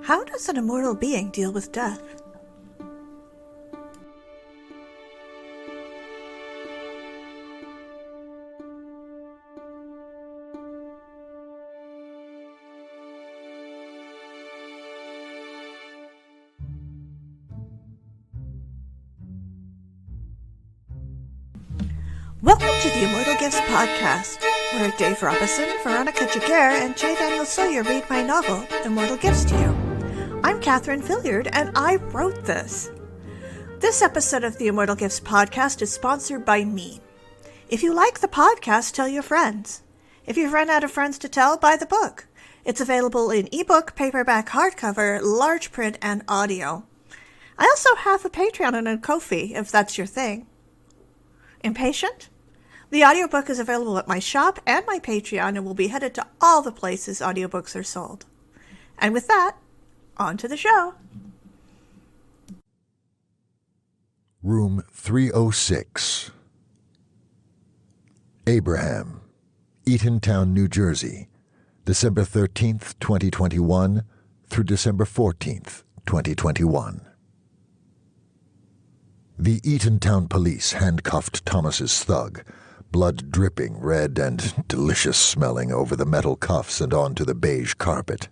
How does an immortal being deal with death? Welcome to the Immortal Gifts Podcast, where Dave Robison, Veronica Giguerre, and J Daniel Sawyer read my novel, Immortal Gifts, to you. I'm Catherine Filliard, and I wrote this. This episode of the Immortal Gifts Podcast is sponsored by me. If you like the podcast, tell your friends. If you've run out of friends to tell, buy the book. It's available in ebook, paperback, hardcover, large print, and audio. I also have a Patreon and a Ko-fi, if that's your thing. Impatient? The audiobook is available at my shop and my Patreon and will be headed to all the places audiobooks are sold. And with that, on to the show. Room 306. Abraham, Eatontown, New Jersey, December 13th, 2021 through December 14th, 2021. The Eatontown police handcuffed Thomas's thug, blood dripping red and delicious smelling over the metal cuffs and onto the beige carpet.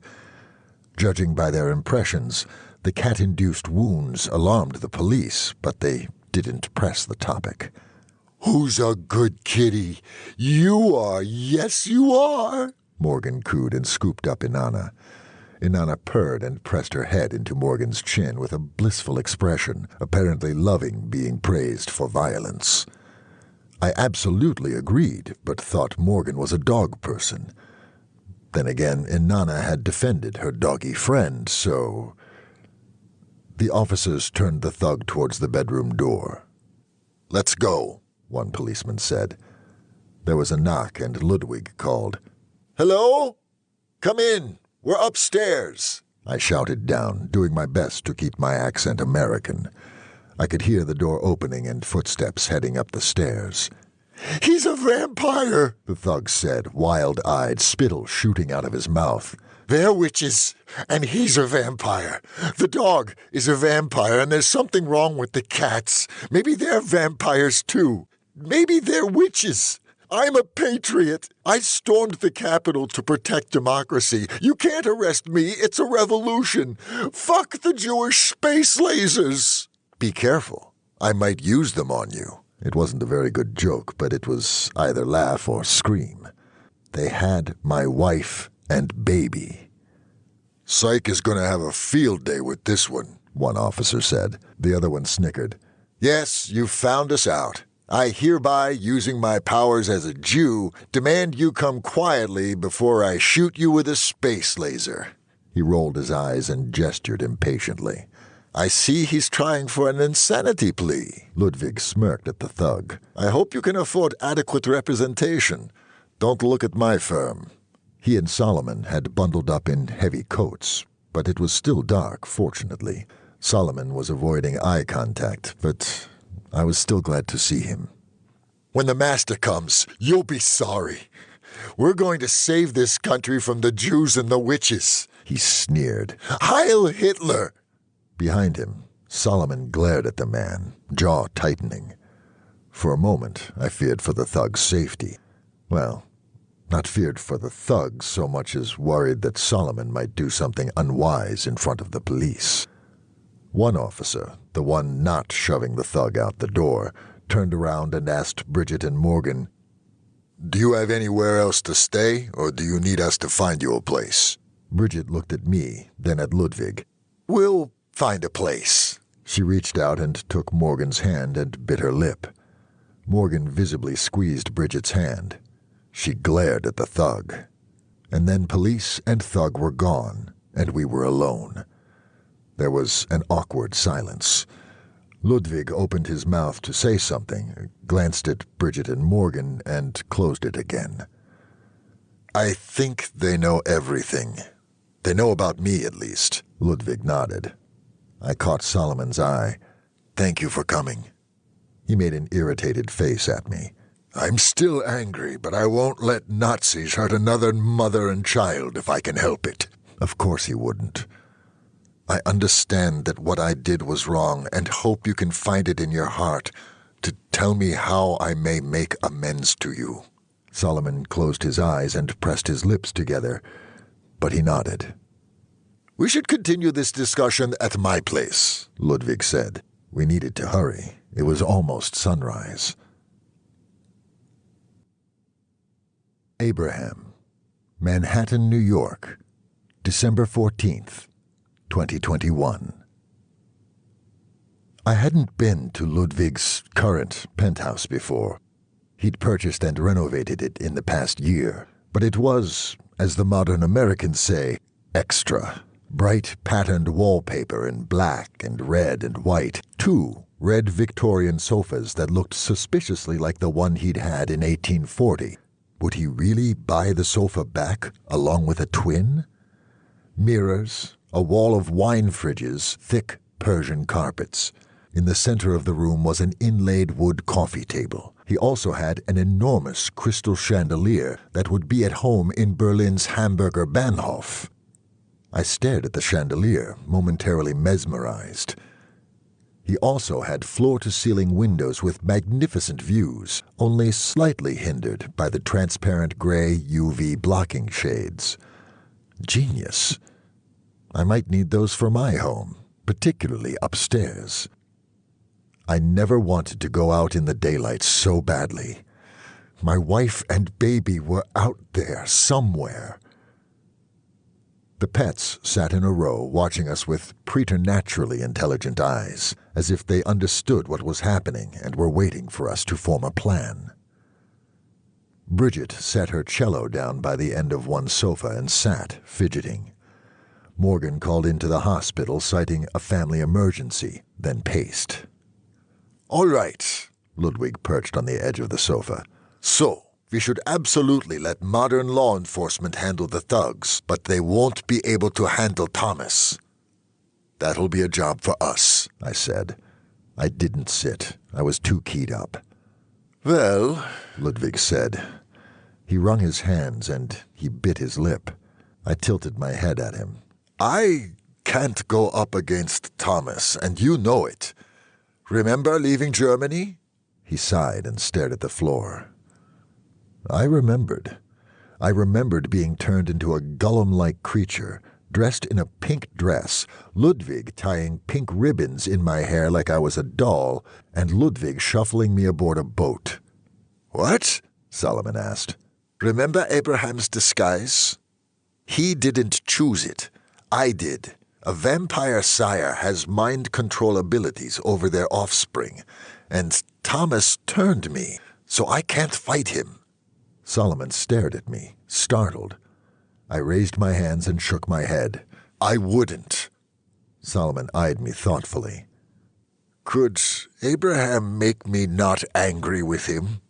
Judging by their impressions, the cat-induced wounds alarmed the police, but they didn't press the topic. "Who's a good kitty? You are, yes you are," Morgan cooed and scooped up Inanna. Inanna purred and pressed her head into Morgan's chin with a blissful expression, apparently loving being praised for violence. I absolutely agreed, but thought Morgan was a dog person. Then again, Inanna had defended her doggy friend, so... The officers turned the thug towards the bedroom door. "Let's go," one policeman said. There was a knock, and Ludwig called. "Hello? Come in. We're upstairs," I shouted down, doing my best to keep my accent American. I could hear the door opening and footsteps heading up the stairs. "He's a vampire," the thug said, wild-eyed, spittle shooting out of his mouth. "They're witches, and he's a vampire. The dog is a vampire, and there's something wrong with the cats. Maybe they're vampires, too. Maybe they're witches. I'm a patriot. I stormed the Capitol to protect democracy. You can't arrest me. It's a revolution. Fuck the Jewish space lasers." "Be careful. I might use them on you." It wasn't a very good joke, but it was either laugh or scream. They had my wife and baby. "Psych is going to have a field day with this one officer said. The other one snickered. "Yes, you found us out. I hereby, using my powers as a Jew, demand you come quietly before I shoot you with a space laser." He rolled his eyes and gestured impatiently. "I see he's trying for an insanity plea." Ludwig smirked at the thug. "I hope you can afford adequate representation. Don't look at my firm." He and Solomon had bundled up in heavy coats, but it was still dark, fortunately. Solomon was avoiding eye contact, but I was still glad to see him. "When the master comes, you'll be sorry. We're going to save this country from the Jews and the witches," he sneered. "Heil Hitler!" Behind him, Solomon glared at the man, jaw tightening. For a moment, I feared for the thug's safety. Well, not feared for the thug so much as worried that Solomon might do something unwise in front of the police. One officer, the one not shoving the thug out the door, turned around and asked Bridget and Morgan, "Do you have anywhere else to stay, or do you need us to find you a place?" Bridget looked at me, then at Ludwig. "We'll find a place." She reached out and took Morgan's hand and bit her lip. Morgan visibly squeezed Bridget's hand. She glared at the thug. And then police and thug were gone, and we were alone. There was an awkward silence. Ludwig opened his mouth to say something, glanced at Bridget and Morgan, and closed it again. "I think they know everything. They know about me, at least." Ludwig nodded. I caught Solomon's eye. "Thank you for coming." He made an irritated face at me. "I'm still angry, but I won't let Nazis hurt another mother and child if I can help it." Of course he wouldn't. I understand that what I did was wrong and hope you can find it in your heart to tell me how I may make amends to you." Solomon closed his eyes and pressed his lips together, but he nodded. "We should continue this discussion at my place," Ludwig said. We needed to hurry. It was almost sunrise. Abraham, Manhattan, New York, December 14th, 2021. I hadn't been to Ludwig's current penthouse before. He'd purchased and renovated it in the past year, but it was, as the modern Americans say, extra. Bright patterned wallpaper in black and red and white, 2 red Victorian sofas that looked suspiciously like the one he'd had in 1840. Would he really buy the sofa back, along with a twin? Mirrors, a wall of wine fridges, thick Persian carpets. In the center of the room was an inlaid wood coffee table. He also had an enormous crystal chandelier that would be at home in Berlin's Hamburger Bahnhof. I stared at the chandelier, momentarily mesmerized. He also had floor-to-ceiling windows with magnificent views, only slightly hindered by the transparent gray UV blocking shades. Genius. I might need those for my home, particularly upstairs. I never wanted to go out in the daylight so badly. My wife and baby were out there somewhere. The pets sat in a row, watching us with preternaturally intelligent eyes, as if they understood what was happening and were waiting for us to form a plan. Bridget set her cello down by the end of one sofa and sat, fidgeting. Morgan called into the hospital, citing a family emergency, then paced. "All right," Ludwig perched on the edge of the sofa. "So, we should absolutely let modern law enforcement handle the thugs, but they won't be able to handle Thomas." "That'll be a job for us," I said. I didn't sit. I was too keyed up. "Well," Ludwig said. He wrung his hands and he bit his lip. I tilted my head at him. "I can't go up against Thomas, and you know it. Remember leaving Germany?" He sighed and stared at the floor. I remembered. I remembered being turned into a Gollum-like creature, dressed in a pink dress, Ludwig tying pink ribbons in my hair like I was a doll, and Ludwig shuffling me aboard a boat. "What?" Solomon asked. "Remember Abraham's disguise? He didn't choose it. I did. A vampire sire has mind control abilities over their offspring, and Thomas turned me, so I can't fight him." Solomon stared at me, startled. I raised my hands and shook my head. "I wouldn't." Solomon eyed me thoughtfully. "Could Abraham make me not angry with him?"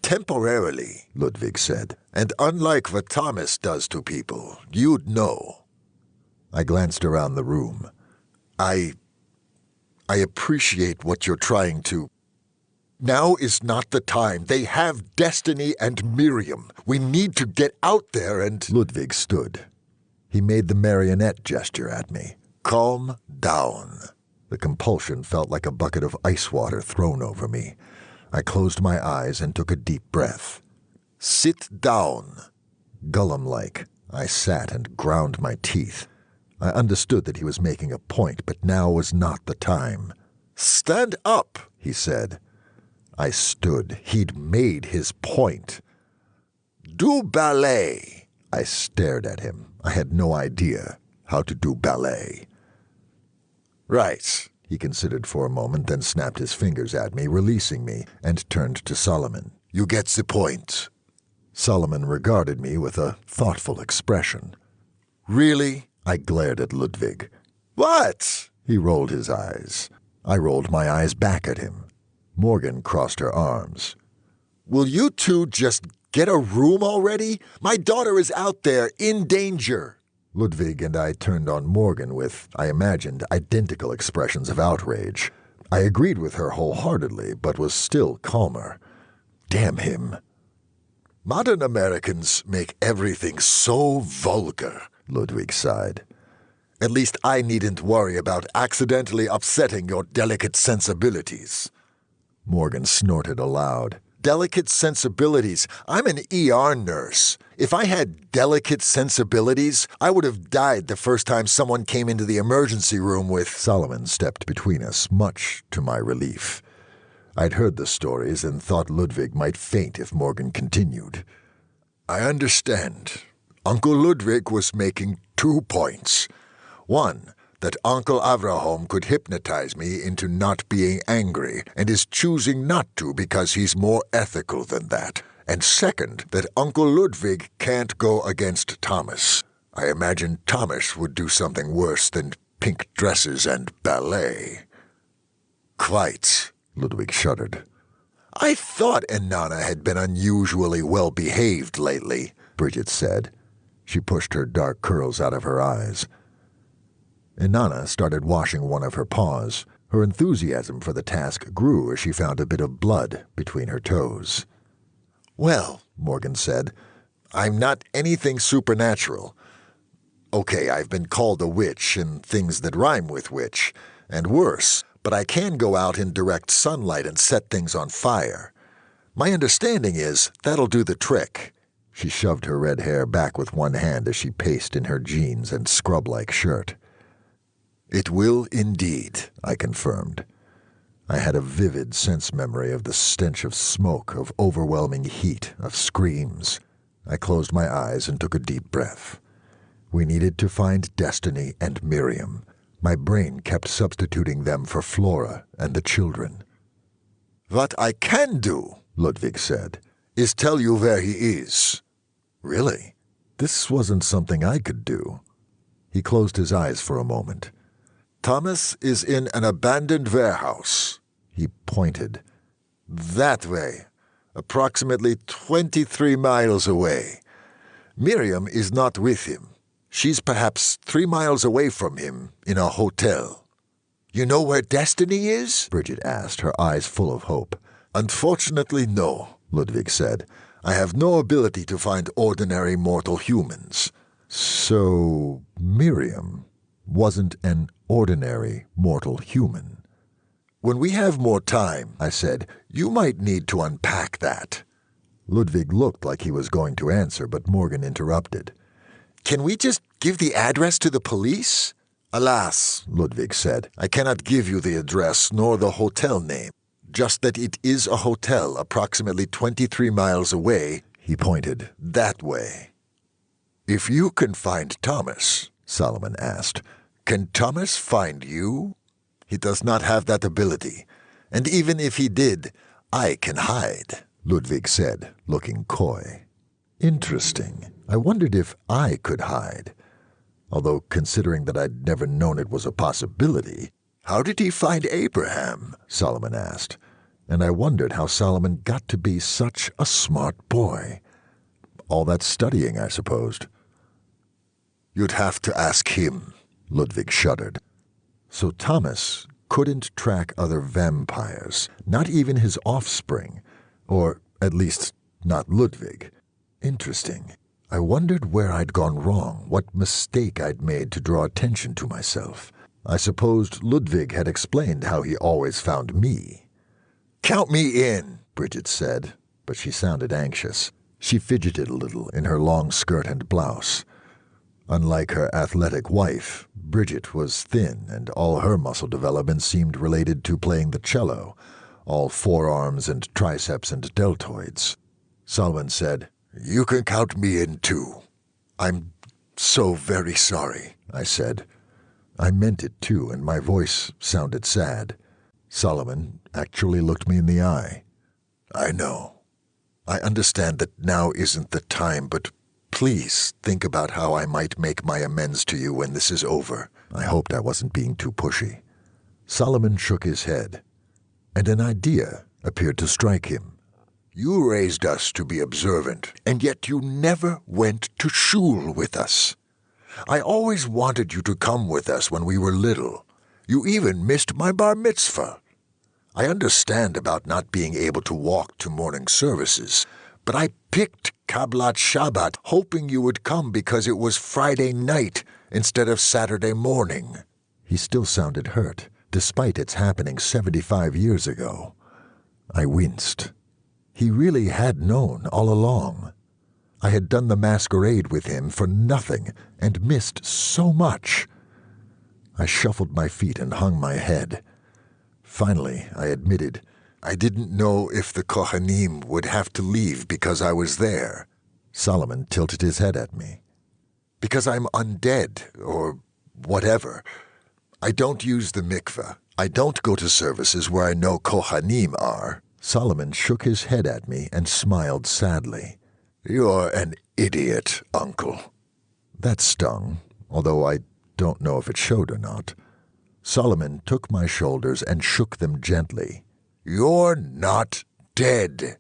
"Temporarily," Ludwig said. "And unlike what Thomas does to people, you'd know." I glanced around the room. I appreciate what you're trying to... Now is not the time. They have Destiny and Miriam. We need to get out there and... Ludwig stood. He made the marionette gesture at me. "Calm down." The compulsion felt like a bucket of ice water thrown over me. I closed my eyes and took a deep breath. "Sit down." Gollum-like, I sat and ground my teeth. I understood that he was making a point, but now was not the time. "Stand up," he said. I stood. He'd made his point. "Do ballet." I stared at him. I had no idea how to do ballet. "Right." He considered for a moment, then snapped his fingers at me, releasing me, and turned to Solomon. "You get the point." Solomon regarded me with a thoughtful expression. "Really?" I glared at Ludwig. "What?" He rolled his eyes. I rolled my eyes back at him. Morgan crossed her arms. "Will you two just get a room already? My daughter is out there, in danger." Ludwig and I turned on Morgan with, I imagined, identical expressions of outrage. I agreed with her wholeheartedly, but was still calmer. Damn him. "Modern Americans make everything so vulgar," Ludwig sighed. At least I needn't worry about accidentally upsetting your delicate sensibilities." Morgan snorted aloud. "Delicate sensibilities? I'm an ER nurse. If I had delicate sensibilities, I would have died the first time someone came into the emergency room with—" Solomon stepped between us, much to my relief. I'd heard the stories and thought Ludwig might faint if Morgan continued. "I understand. Uncle Ludwig was making 2 points. One, that Uncle Avraham could hypnotize me into not being angry and is choosing not to because he's more ethical than that. And second, that Uncle Ludwig can't go against Thomas. I imagine Thomas would do something worse than pink dresses and ballet." "Quite," Ludwig shuddered. "I thought Inanna had been unusually well-behaved lately," Bridget said. She pushed her dark curls out of her eyes. Inanna started washing one of her paws. Her enthusiasm for the task grew as she found a bit of blood between her toes. "Well," Morgan said, "I'm not anything supernatural. Okay, I've been called a witch and things that rhyme with witch, and worse, but I can go out in direct sunlight and set things on fire. My understanding is that'll do the trick." She shoved her red hair back with one hand as she paced in her jeans and scrub-like shirt. "It will indeed," I confirmed. I had a vivid sense memory of the stench of smoke, of overwhelming heat, of screams. I closed my eyes and took a deep breath. We needed to find Destiny and Miriam. My brain kept substituting them for Flora and the children. "What I can do," Ludwig said, "is tell you where he is." Really? This wasn't something I could do. He closed his eyes for a moment. "Thomas is in an abandoned warehouse." He pointed. "That way, approximately 23 miles away. Miriam is not with him. She's perhaps 3 miles away from him in a hotel." "You know where Destiny is?" Bridget asked, her eyes full of hope. "Unfortunately, no," Ludwig said. "I have no ability to find ordinary mortal humans." So Miriam wasn't an ordinary mortal human. "When we have more time," I said, "you might need to unpack that." Ludwig looked like he was going to answer, but Morgan interrupted. "Can we just give the address to the police?" "Alas," Ludwig said, "I cannot give you the address nor the hotel name. Just that it is a hotel approximately 23 miles away," he pointed, "that way." "If you can find Thomas," Solomon asked, "can Thomas find you?" "He does not have that ability. And even if he did, I can hide," Ludwig said, looking coy. Interesting. I wondered if I could hide. Although, considering that I'd never known it was a possibility. "How did he find Abraham?" Solomon asked. And I wondered how Solomon got to be such a smart boy. All that studying, I supposed. "You'd have to ask him," Ludwig shuddered. So Thomas couldn't track other vampires, not even his offspring, or at least not Ludwig. Interesting. I wondered where I'd gone wrong, what mistake I'd made to draw attention to myself. I supposed Ludwig had explained how he always found me. "Count me in," Bridget said, but she sounded anxious. She fidgeted a little in her long skirt and blouse. Unlike her athletic wife, Bridget was thin, and all her muscle development seemed related to playing the cello, all forearms and triceps and deltoids. Solomon said, "You can count me in too." "I'm so very sorry," I said. I meant it too, and my voice sounded sad. Solomon actually looked me in the eye. "I know. I understand that now isn't the time, but please think about how I might make my amends to you when this is over." I hoped I wasn't being too pushy. Solomon shook his head, and an idea appeared to strike him. "You raised us to be observant, and yet you never went to shul with us. I always wanted you to come with us when we were little. You even missed my bar mitzvah. I understand about not being able to walk to morning services, but I picked Kabbalat Shabbat hoping you would come because it was Friday night, instead of Saturday morning." He still sounded hurt, despite its happening 75 years ago. I winced. He really had known all along. I had done the masquerade with him for nothing and missed so much. I shuffled my feet and hung my head. Finally, I admitted, "I didn't know if the Kohanim would have to leave because I was there." Solomon tilted his head at me. "Because I'm undead, or whatever. I don't use the mikveh. I don't go to services where I know Kohanim are." Solomon shook his head at me and smiled sadly. "You're an idiot, Uncle." That stung, although I don't know if it showed or not. Solomon took my shoulders and shook them gently. "You're not dead.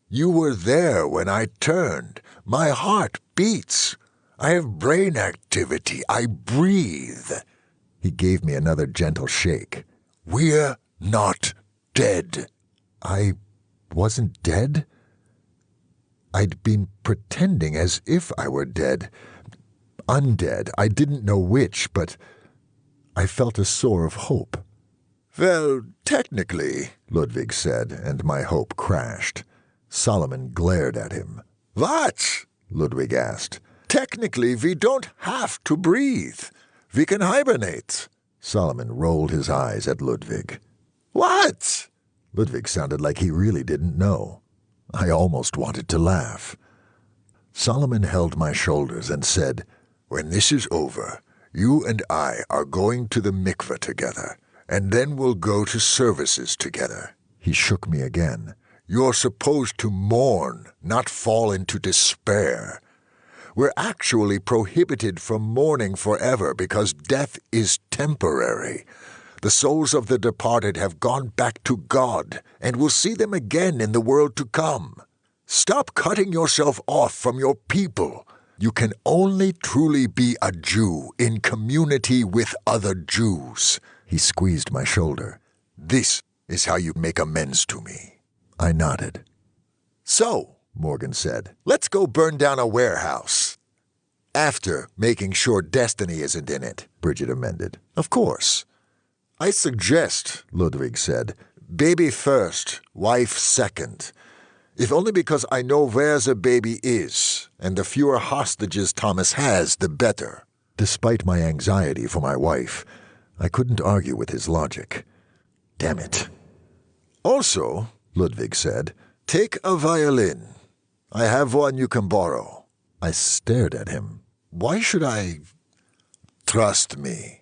You were there when I turned. My heart beats. I have brain activity. I breathe." He gave me another gentle shake. "We're not dead." I wasn't dead? I'd been pretending as if I were dead. Undead, I didn't know which, but I felt a soar of hope. "Well, technically," Ludwig said, and my hope crashed. Solomon glared at him. "What?" Ludwig asked. "Technically, we don't have to breathe. We can hibernate." Solomon rolled his eyes at Ludwig. "What?" Ludwig sounded like he really didn't know. I almost wanted to laugh. Solomon held my shoulders and said, "When this is over, you and I are going to the mikveh together, and then we'll go to services together." He shook me again. "You're supposed to mourn, not fall into despair. We're actually prohibited from mourning forever because death is temporary. The souls of the departed have gone back to God, and we'll see them again in the world to come. Stop cutting yourself off from your people. You can only truly be a Jew in community with other Jews." He squeezed my shoulder. "This is how you make amends to me." I nodded. "So," Morgan said, "let's go burn down a warehouse." "After making sure Destiny isn't in it," Bridget amended. "Of course." "I suggest," Ludwig said, "baby first, wife second. If only because I know where the baby is, and the fewer hostages Thomas has, the better." Despite my anxiety for my wife, I couldn't argue with his logic. Damn it. "Also," Ludwig said, "take a violin. I have one you can borrow." I stared at him. "Why should I trust me?"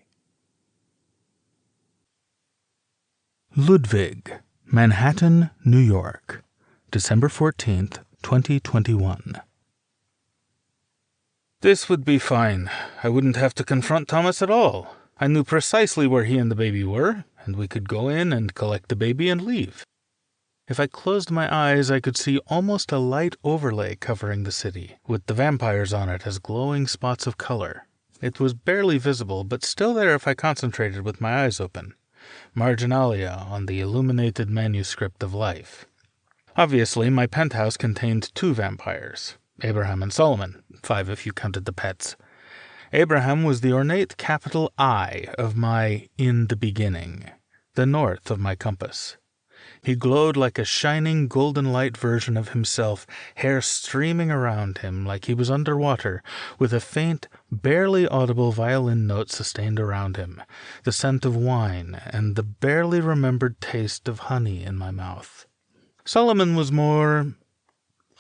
Ludwig, Manhattan, New York, December 14th, 2021. This would be fine. I wouldn't have to confront Thomas at all. I knew precisely where he and the baby were, and we could go in and collect the baby and leave. If I closed my eyes, I could see almost a light overlay covering the city, with the vampires on it as glowing spots of color. It was barely visible, but still there if I concentrated with my eyes open. Marginalia on the illuminated manuscript of life. Obviously, my penthouse contained 2 vampires, Abraham and Solomon, 5 if you counted the pets. Abraham was the ornate capital I of my in the beginning, the north of my compass. He glowed like a shining golden light version of himself, hair streaming around him like he was underwater, with a faint, barely audible violin note sustained around him, the scent of wine, and the barely remembered taste of honey in my mouth. Solomon was more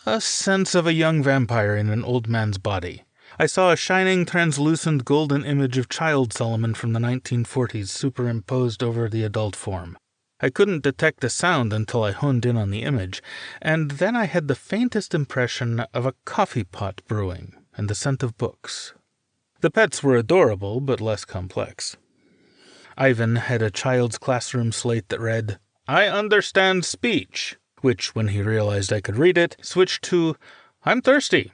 a sense of a young vampire in an old man's body. I saw a shining, translucent golden image of child Solomon from the 1940s superimposed over the adult form. I couldn't detect a sound until I honed in on the image, and then I had the faintest impression of a coffee pot brewing and the scent of books. The pets were adorable, but less complex. Ivan had a child's classroom slate that read, "I understand speech," which, when he realized I could read it, switched to, "I'm thirsty."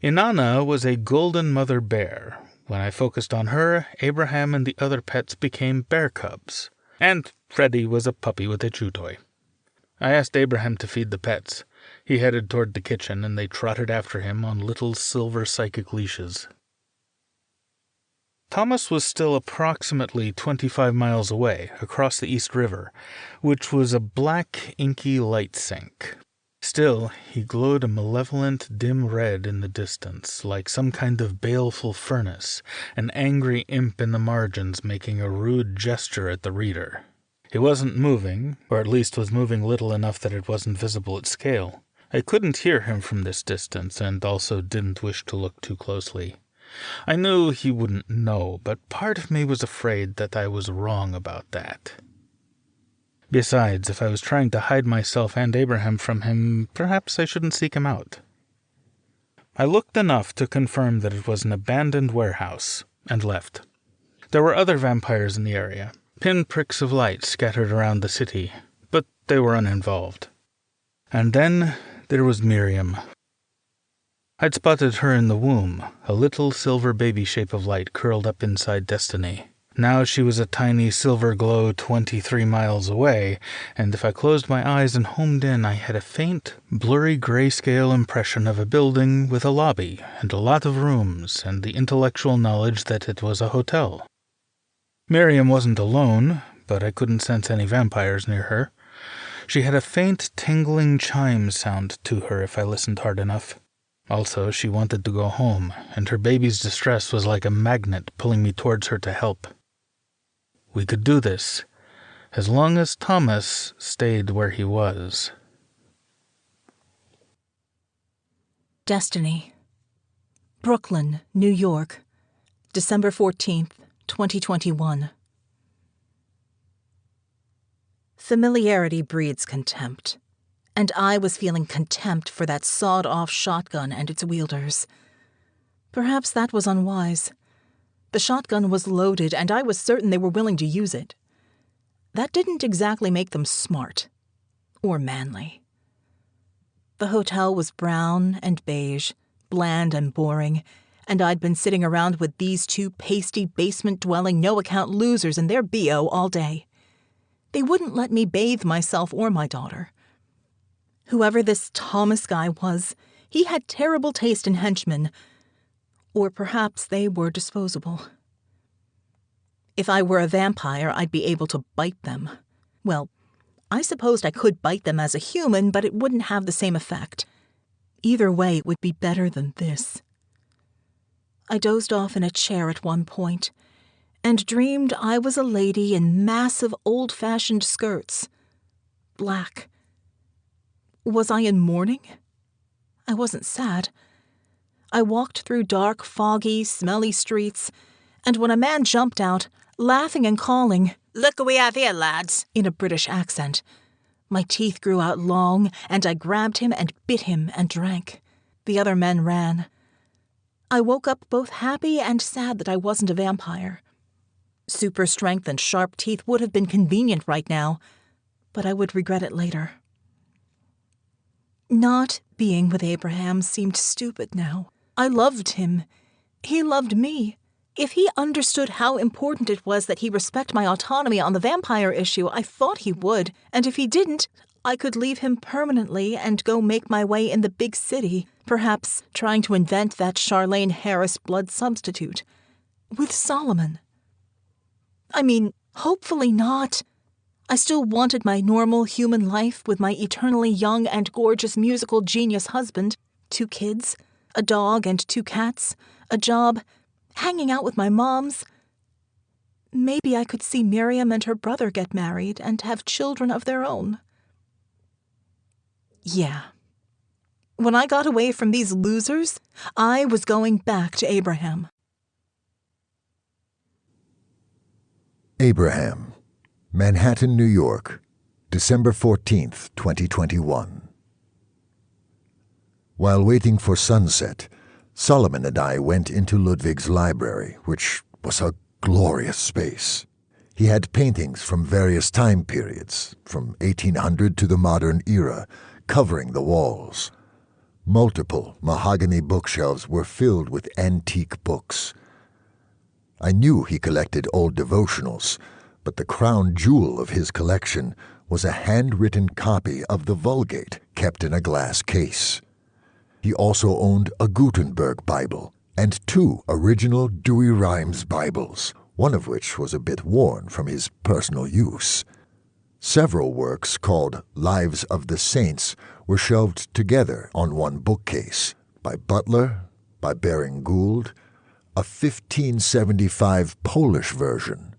Inanna was a golden mother bear. When I focused on her, Abraham and the other pets became bear cubs. And Freddy was a puppy with a chew toy. I asked Abraham to feed the pets. He headed toward the kitchen, and they trotted after him on little silver psychic leashes. Thomas was still approximately 25 miles away, across the East River, which was a black, inky light sink. Still, he glowed a malevolent, dim red in the distance, like some kind of baleful furnace, an angry imp in the margins making a rude gesture at the reader. He wasn't moving, or at least was moving little enough that it wasn't visible at scale. I couldn't hear him from this distance, and also didn't wish to look too closely. I knew he wouldn't know, but part of me was afraid that I was wrong about that. Besides, if I was trying to hide myself and Abraham from him, perhaps I shouldn't seek him out. I looked enough to confirm that it was an abandoned warehouse, and left. There were other vampires in the area, pinpricks of light scattered around the city, but they were uninvolved. And then there was Miriam. I'd spotted her in the womb, a little silver baby shape of light curled up inside Destiny. Now she was a tiny silver glow 23 miles away, and if I closed my eyes and homed in, I had a faint, blurry grayscale impression of a building with a lobby and a lot of rooms and the intellectual knowledge that it was a hotel. Miriam wasn't alone, but I couldn't sense any vampires near her. She had a faint, tingling chime sound to her if I listened hard enough. Also, she wanted to go home, and her baby's distress was like a magnet pulling me towards her to help. We could do this, as long as Thomas stayed where he was. Destiny. Brooklyn, New York, December 14th, 2021. Familiarity breeds contempt, and I was feeling contempt for that sawed-off shotgun and its wielders. Perhaps that was unwise. The shotgun was loaded, and I was certain they were willing to use it. That didn't exactly make them smart or manly. The hotel was brown and beige, bland and boring, and I'd been sitting around with these two pasty, basement-dwelling, no-account losers and their B.O. all day. They wouldn't let me bathe myself or my daughter. Whoever this Thomas guy was, he had terrible taste in henchmen, or perhaps they were disposable. If I were a vampire, I'd be able to bite them. Well, I supposed I could bite them as a human, but it wouldn't have the same effect. Either way, it would be better than this. I dozed off in a chair at one point, and dreamed I was a lady in massive old-fashioned skirts. Black. Was I in mourning? I wasn't sad. I walked through dark, foggy, smelly streets, and when a man jumped out, laughing and calling, "Look what we have here, lads," in a British accent, my teeth grew out long, and I grabbed him and bit him and drank. The other men ran. I woke up both happy and sad that I wasn't a vampire. Super strength and sharp teeth would have been convenient right now, but I would regret it later. Not being with Abraham seemed stupid now. I loved him. He loved me. If he understood how important it was that he respect my autonomy on the vampire issue, I thought he would, and if he didn't, I could leave him permanently and go make my way in the big city, perhaps trying to invent that Charlene Harris blood substitute. With Solomon. I mean, hopefully not. I still wanted my normal human life with my eternally young and gorgeous musical genius husband, 2 kids, a dog and 2 cats, a job, hanging out with my moms. Maybe I could see Miriam and her brother get married and have children of their own. Yeah. When I got away from these losers, I was going back to Abraham. Abraham, Manhattan, New York, December 14th, 2021. While waiting for sunset, Solomon and I went into Ludwig's library, which was a glorious space. He had paintings from various time periods, from 1800 to the modern era, covering the walls. Multiple mahogany bookshelves were filled with antique books. I knew he collected old devotionals, but the crown jewel of his collection was a handwritten copy of the Vulgate kept in a glass case. He also owned a Gutenberg Bible, and 2 original Dewey Rhymes Bibles, one of which was a bit worn from his personal use. Several works called Lives of the Saints were shelved together on one bookcase, by Butler, by Baring Gould, a 1575 Polish version.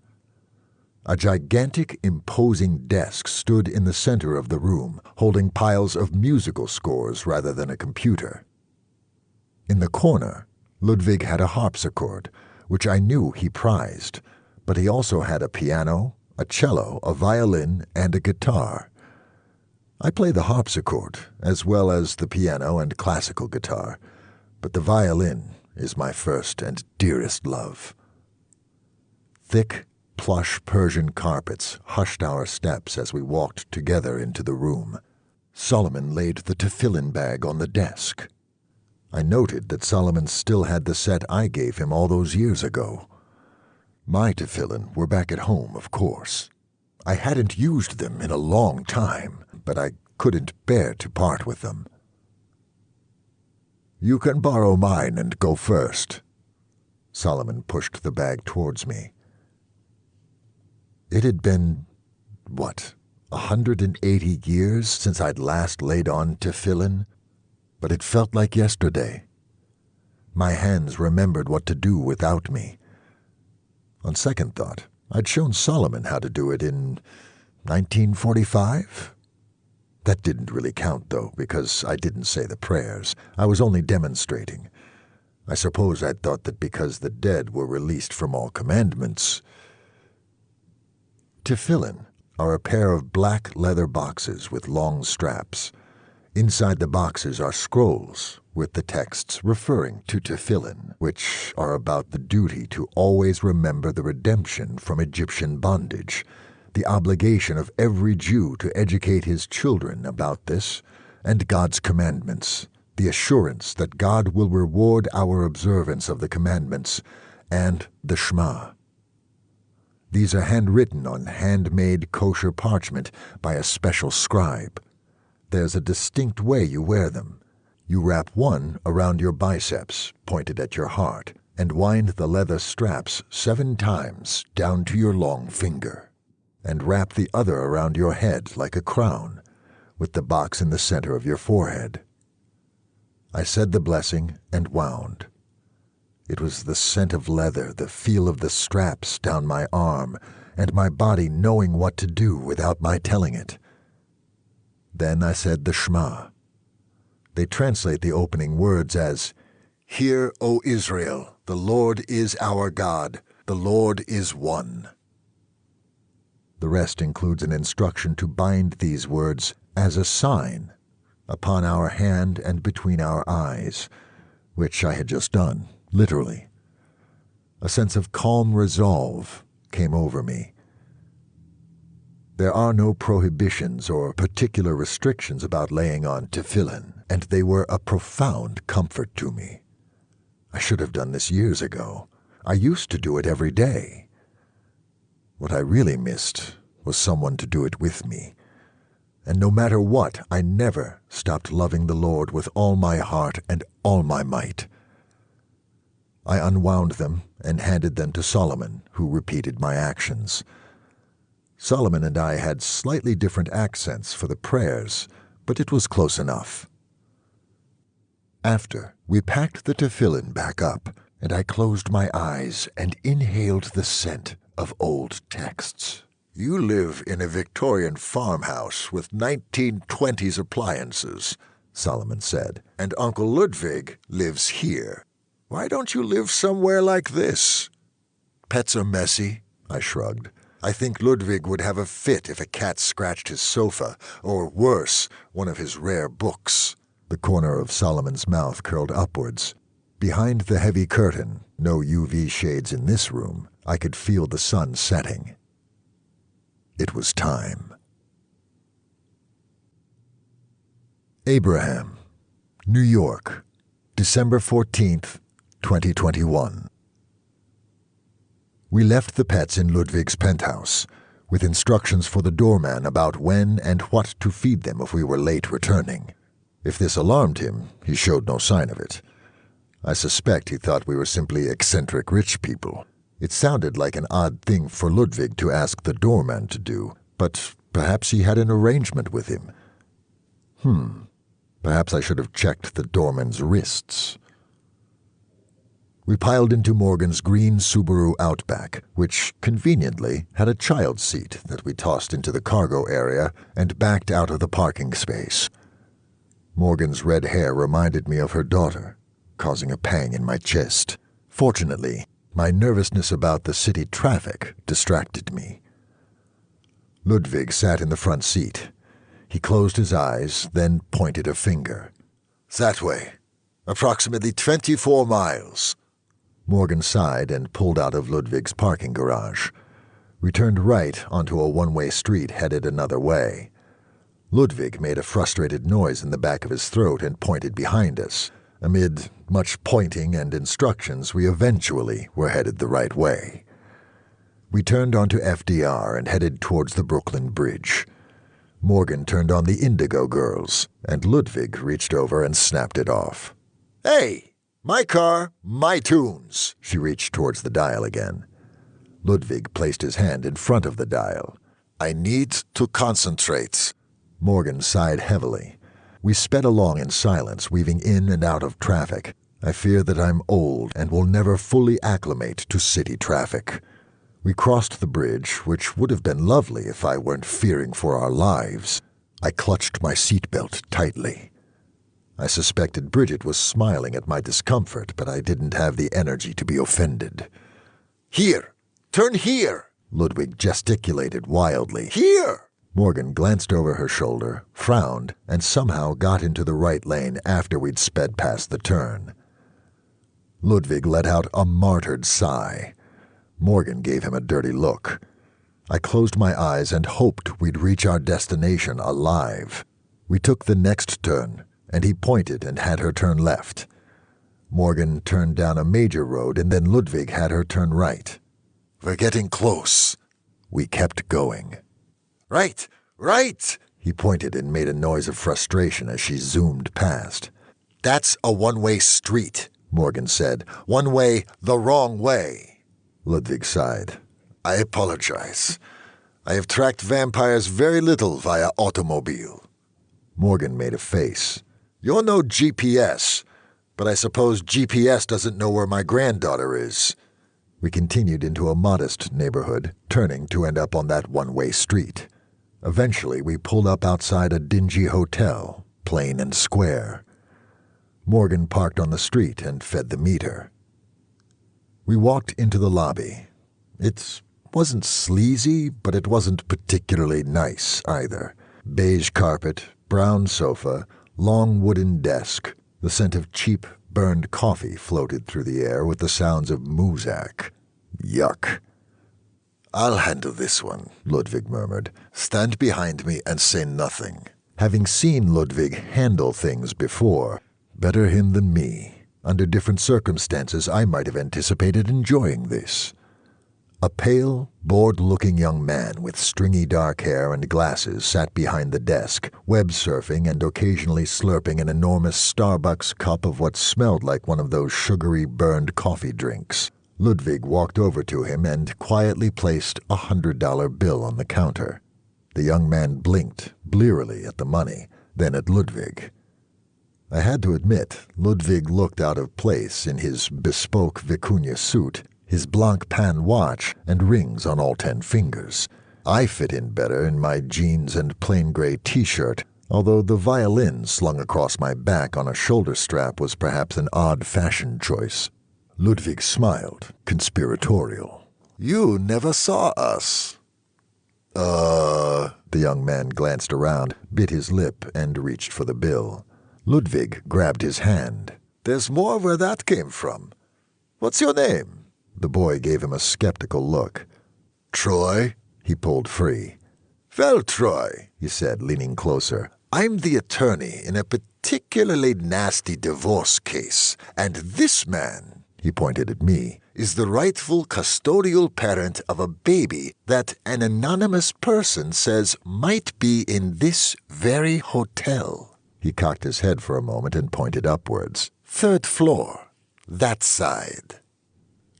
A gigantic, imposing desk stood in the center of the room, holding piles of musical scores rather than a computer. In the corner, Ludwig had a harpsichord, which I knew he prized, but he also had a piano, a cello, a violin, and a guitar. I play the harpsichord, as well as the piano and classical guitar, but the violin is my first and dearest love. Thick, plush Persian carpets hushed our steps as we walked together into the room. Solomon laid the tefillin bag on the desk. I noted that Solomon still had the set I gave him all those years ago. My tefillin were back at home, of course. I hadn't used them in a long time, but I couldn't bear to part with them. "You can borrow mine and go first." Solomon pushed the bag towards me. It had been, 180 years since I'd last laid on tefillin, but it felt like yesterday. My hands remembered what to do without me. On second thought, I'd shown Solomon how to do it in 1945. That didn't really count, though, because I didn't say the prayers. I was only demonstrating. I suppose I'd thought that because the dead were released from all commandments. Tefillin are a pair of black leather boxes with long straps. Inside the boxes are scrolls with the texts referring to tefillin, which are about the duty to always remember the redemption from Egyptian bondage, the obligation of every Jew to educate his children about this, and God's commandments, the assurance that God will reward our observance of the commandments, and the Shema. These are handwritten on handmade kosher parchment by a special scribe. There's a distinct way you wear them. You wrap one around your biceps, pointed at your heart, and wind the leather straps 7 times down to your long finger, and wrap the other around your head like a crown, with the box in the center of your forehead. I said the blessing and wound. It was the scent of leather, the feel of the straps down my arm, and my body knowing what to do without my telling it. Then I said the Shema. They translate the opening words as, "Hear, O Israel, the Lord is our God, the Lord is one." The rest includes an instruction to bind these words as a sign upon our hand and between our eyes, which I had just done. Literally. A sense of calm resolve came over me. There are no prohibitions or particular restrictions about laying on tefillin, and they were a profound comfort to me. I should have done this years ago. I used to do it every day. What I really missed was someone to do it with me. And no matter what, I never stopped loving the Lord with all my heart and all my might. I unwound them and handed them to Solomon, who repeated my actions. Solomon and I had slightly different accents for the prayers, but it was close enough. After, we packed the tefillin back up, and I closed my eyes and inhaled the scent of old texts. "You live in a Victorian farmhouse with 1920s appliances," Solomon said, "and Uncle Ludwig lives here. Why don't you live somewhere like this?" "Pets are messy," I shrugged. "I think Ludwig would have a fit if a cat scratched his sofa, or worse, one of his rare books." The corner of Solomon's mouth curled upwards. Behind the heavy curtain, no UV shades in this room, I could feel the sun setting. It was time. Abraham, New York, December 14th, 2021. We left the pets in Ludwig's penthouse, with instructions for the doorman about when and what to feed them if we were late returning. If this alarmed him, he showed no sign of it. I suspect he thought we were simply eccentric rich people. It sounded like an odd thing for Ludwig to ask the doorman to do, but perhaps he had an arrangement with him. Perhaps I should have checked the doorman's wrists. We piled into Morgan's green Subaru Outback, which, conveniently, had a child seat that we tossed into the cargo area and backed out of the parking space. Morgan's red hair reminded me of her daughter, causing a pang in my chest. Fortunately, my nervousness about the city traffic distracted me. Ludwig sat in the front seat. He closed his eyes, then pointed a finger. "That way. Approximately 24 miles. Morgan sighed and pulled out of Ludwig's parking garage. We turned right onto a one-way street headed another way. Ludwig made a frustrated noise in the back of his throat and pointed behind us. Amid much pointing and instructions, we eventually were headed the right way. We turned onto FDR and headed towards the Brooklyn Bridge. Morgan turned on the Indigo Girls, and Ludwig reached over and snapped it off. "Hey! My car, my tunes!" She reached towards the dial again. Ludwig placed his hand in front of the dial. "I need to concentrate." Morgan sighed heavily. We sped along in silence, weaving in and out of traffic. I fear that I'm old and will never fully acclimate to city traffic. We crossed the bridge, which would have been lovely if I weren't fearing for our lives. I clutched my seatbelt tightly. I suspected Bridget was smiling at my discomfort, but I didn't have the energy to be offended. "Here! Turn here!" Ludwig gesticulated wildly. "Here!" Morgan glanced over her shoulder, frowned, and somehow got into the right lane after we'd sped past the turn. Ludwig let out a martyred sigh. Morgan gave him a dirty look. I closed my eyes and hoped we'd reach our destination alive. We took the next turn, and he pointed and had her turn left. Morgan turned down a major road, and then Ludwig had her turn right. "We're getting close." We kept going. "Right! Right!" He pointed and made a noise of frustration as she zoomed past. "That's a one-way street," Morgan said. "One way, the wrong way." Ludwig sighed. "I apologize. I have tracked vampires very little via automobile." Morgan made a face. "You're no GPS, but I suppose GPS doesn't know where my granddaughter is." We continued into a modest neighborhood, turning to end up on that one-way street. Eventually, we pulled up outside a dingy hotel, plain and square. Morgan parked on the street and fed the meter. We walked into the lobby. It wasn't sleazy, but it wasn't particularly nice either. Beige carpet, brown sofa, long wooden desk. The scent of cheap, burned coffee floated through the air with the sounds of Muzak. Yuck. "I'll handle this one," Ludwig murmured. "Stand behind me and say nothing." Having seen Ludwig handle things before, better him than me. Under different circumstances, I might have anticipated enjoying this. A pale, bored-looking young man with stringy dark hair and glasses sat behind the desk, web-surfing and occasionally slurping an enormous Starbucks cup of what smelled like one of those sugary, burned coffee drinks. Ludwig walked over to him and quietly placed a $100 bill on the counter. The young man blinked blearily at the money, then at Ludwig. I had to admit, Ludwig looked out of place in his bespoke vicuña suit, his Blanc Pan watch, and rings on all 10 fingers. I fit in better in my jeans and plain gray T-shirt, although the violin slung across my back on a shoulder strap was perhaps an odd fashion choice. Ludwig smiled, conspiratorial. "You never saw us." The young man glanced around, bit his lip, and reached for the bill. Ludwig grabbed his hand. "There's more where that came from. What's your name?" The boy gave him a skeptical look. "Troy." He pulled free. "Well, Troy," he said, leaning closer, "I'm the attorney in a particularly nasty divorce case, and this man," he pointed at me, "is the rightful custodial parent of a baby that an anonymous person says might be in this very hotel." He cocked his head for a moment and pointed upwards. "3rd floor. That side."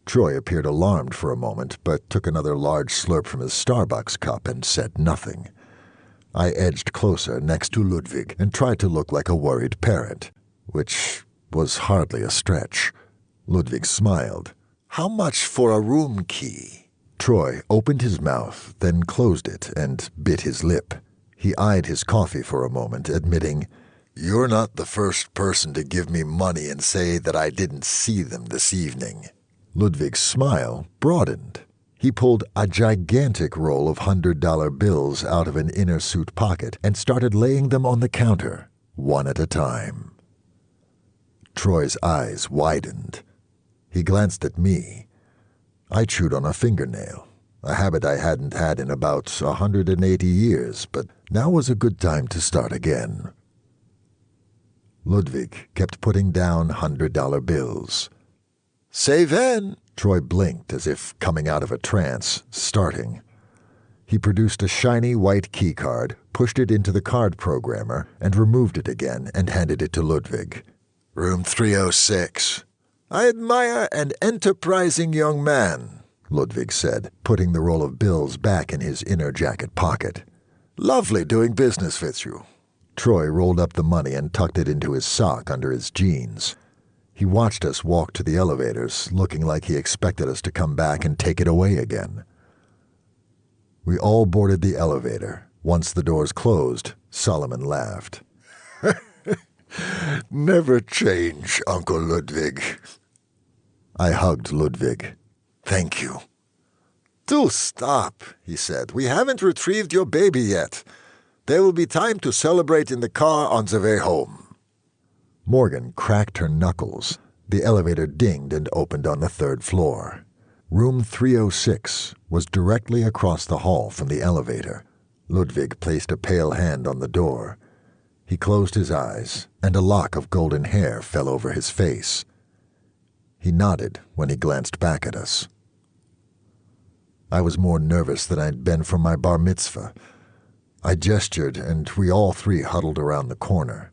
Troy appeared alarmed for a moment, but took another large slurp from his Starbucks cup and said nothing. I edged closer next to Ludwig and tried to look like a worried parent, which was hardly a stretch. Ludwig smiled. "How much for a room key?" Troy opened his mouth, then closed it and bit his lip. He eyed his coffee for a moment, admitting, "You're not the first person to give me money and say that I didn't see them this evening." Ludwig's smile broadened. He pulled a gigantic roll of $100 bills out of an inner suit pocket and started laying them on the counter, one at a time. Troy's eyes widened. He glanced at me. I chewed on a fingernail, a habit I hadn't had in about 180 years, but now was a good time to start again. Ludwig kept putting down $100 bills. "Say when?" Troy blinked as if coming out of a trance, starting. He produced a shiny white keycard, pushed it into the card programmer, and removed it again and handed it to Ludwig. "Room 306. I admire an enterprising young man," Ludwig said, putting the roll of bills back in his inner jacket pocket. "Lovely doing business with you." Troy rolled up the money and tucked it into his sock under his jeans. He watched us walk to the elevators, looking like he expected us to come back and take it away again. We all boarded the elevator. Once the doors closed, Solomon laughed. "Never change, Uncle Ludwig." I hugged Ludwig. "Thank you." "Do stop," he said. "We haven't retrieved your baby yet. There will be time to celebrate in the car on the way home." Morgan cracked her knuckles. The elevator dinged and opened on the 3rd floor. Room 306 was directly across the hall from the elevator. Ludwig placed a pale hand on the door. He closed his eyes, and a lock of golden hair fell over his face. He nodded when he glanced back at us. I was more nervous than I'd been for my bar mitzvah. I gestured, and we all three huddled around the corner.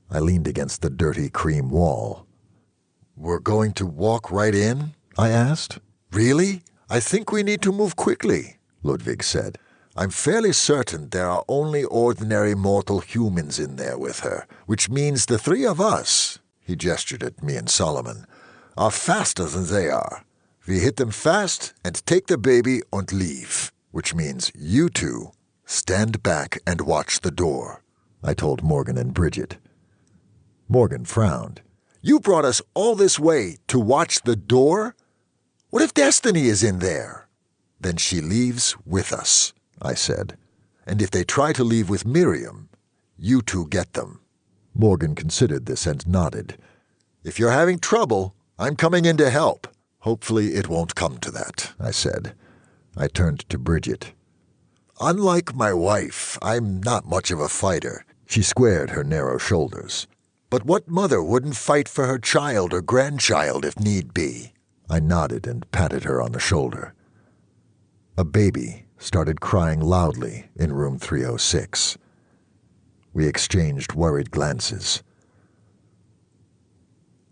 I leaned against the dirty cream wall. "We're going to walk right in?" I asked. "Really? I think we need to move quickly," Ludwig said. "I'm fairly certain there are only ordinary mortal humans in there with her, which means the three of us," he gestured at me and Solomon, "are faster than they are. We hit them fast and take the baby and leave, which means you two stand back and watch the door," I told Morgan and Bridget. Morgan frowned. "You brought us all this way to watch the door? What if Destiny is in there?" "Then she leaves with us," I said. "And if they try to leave with Miriam, you two get them." Morgan considered this and nodded. "If you're having trouble, I'm coming in to help. Hopefully it won't come to that," I said. I turned to Bridget. "Unlike my wife, I'm not much of a fighter." She squared her narrow shoulders. "But what mother wouldn't fight for her child or grandchild if need be?" I nodded and patted her on the shoulder. A baby started crying loudly in room 306. We exchanged worried glances.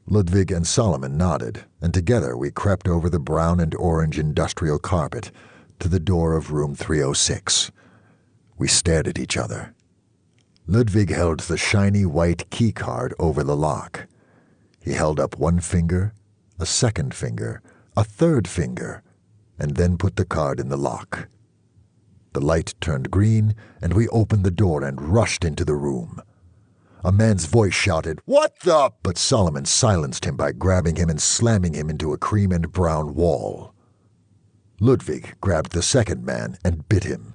Ludwig and Solomon nodded, and together we crept over the brown and orange industrial carpet to the door of room 306. We stared at each other. Ludwig held the shiny white key card over the lock. He held up one finger, a second finger, a third finger, and then put the card in the lock. The light turned green, and we opened the door and rushed into the room. A man's voice shouted, "What the?" But Solomon silenced him by grabbing him and slamming him into a cream and brown wall. Ludwig grabbed the second man and bit him.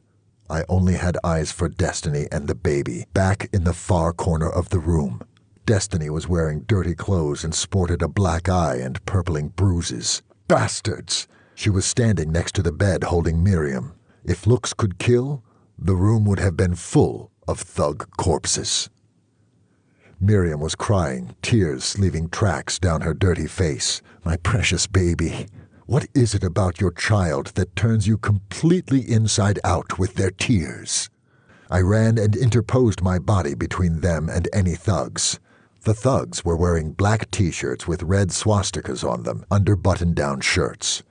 I only had eyes for Destiny and the baby, back in the far corner of the room. Destiny was wearing dirty clothes and sported a black eye and purpling bruises. Bastards! She was standing next to the bed holding Miriam. If looks could kill, the room would have been full of thug corpses. Miriam was crying, tears leaving tracks down her dirty face. "My precious baby. What is it about your child that turns you completely inside out with their tears?" I ran and interposed my body between them and any thugs. The thugs were wearing black t-shirts with red swastikas on them under button-down shirts.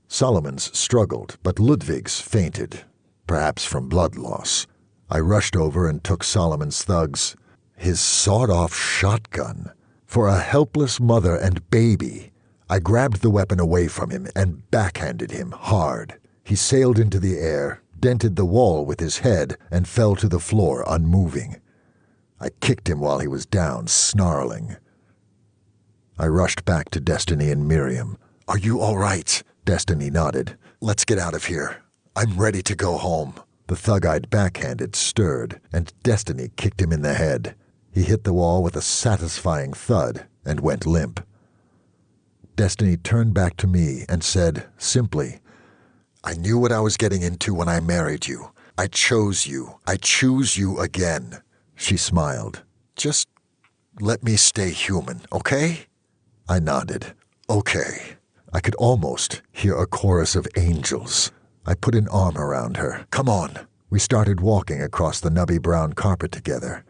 Solomon's struggled, but Ludwig's fainted, perhaps from blood loss. I rushed over and took Solomon's thugs, his sawed-off shotgun, for a helpless mother and baby. I grabbed the weapon away from him and backhanded him hard. He sailed into the air, dented the wall with his head, and fell to the floor unmoving. I kicked him while he was down, snarling. I rushed back to Destiny and Miriam. "Are you all right?" Destiny nodded. "Let's get out of here. I'm ready to go home." The thug I'd backhanded stirred, and Destiny kicked him in the head. He hit the wall with a satisfying thud and went limp. Destiny turned back to me and said, simply, "I knew what I was getting into when I married you. I chose you. I choose you again." She smiled. "Just let me stay human, okay?" I nodded. "Okay." I could almost hear a chorus of angels. I put an arm around her. "Come on." We started walking across the nubby brown carpet together.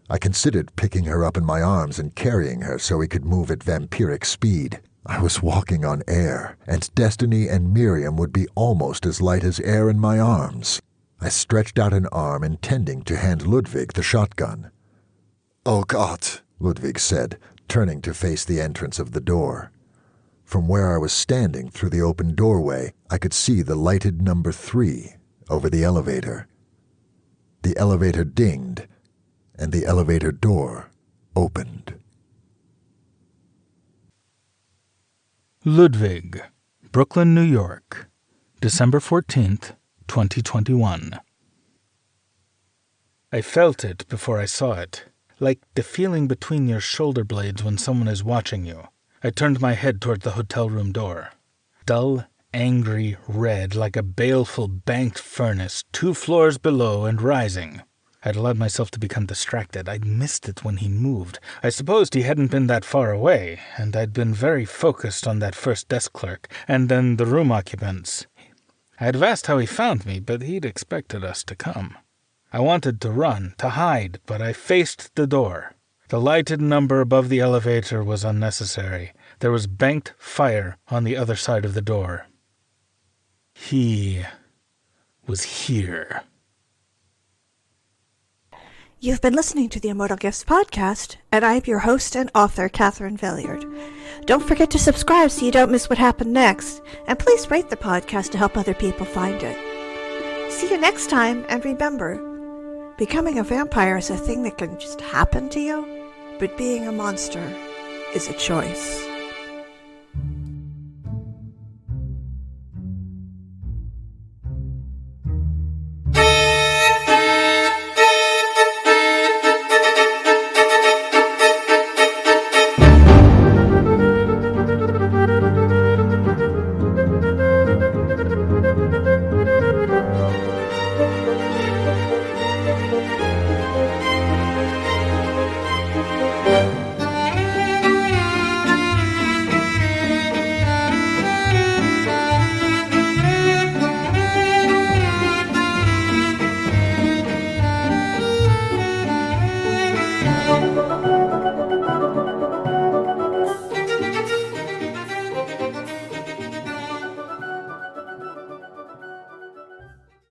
I considered picking her up in my arms and carrying her so we could move at vampiric speed. I was walking on air, and Destiny and Miriam would be almost as light as air in my arms. I stretched out an arm intending to hand Ludwig the shotgun. "Oh God," Ludwig said, turning to face the entrance of the door. From where I was standing through the open doorway, I could see the lighted number 3 over the elevator. The elevator dinged, and the elevator door opened. Ludwig, Brooklyn, New York, December 14th, 2021. I felt it before I saw it, like the feeling between your shoulder blades when someone is watching you. I turned my head toward the hotel room door. Dull, angry red like a baleful banked furnace, 2 floors below and rising. I'd allowed myself to become distracted. I'd missed it when he moved. I supposed he hadn't been that far away, and I'd been very focused on that first desk clerk, and then the room occupants. I'd have asked how he found me, but he'd expected us to come. I wanted to run, to hide, but I faced the door. The lighted number above the elevator was unnecessary. There was banked fire on the other side of the door. He was here. You've been listening to the Immortal Gifts Podcast, and I'm your host and author, Catherine Villiard. Don't forget to subscribe so you don't miss what happened next, and please rate the podcast to help other people find it. See you next time, and remember, becoming a vampire is a thing that can just happen to you, but being a monster is a choice.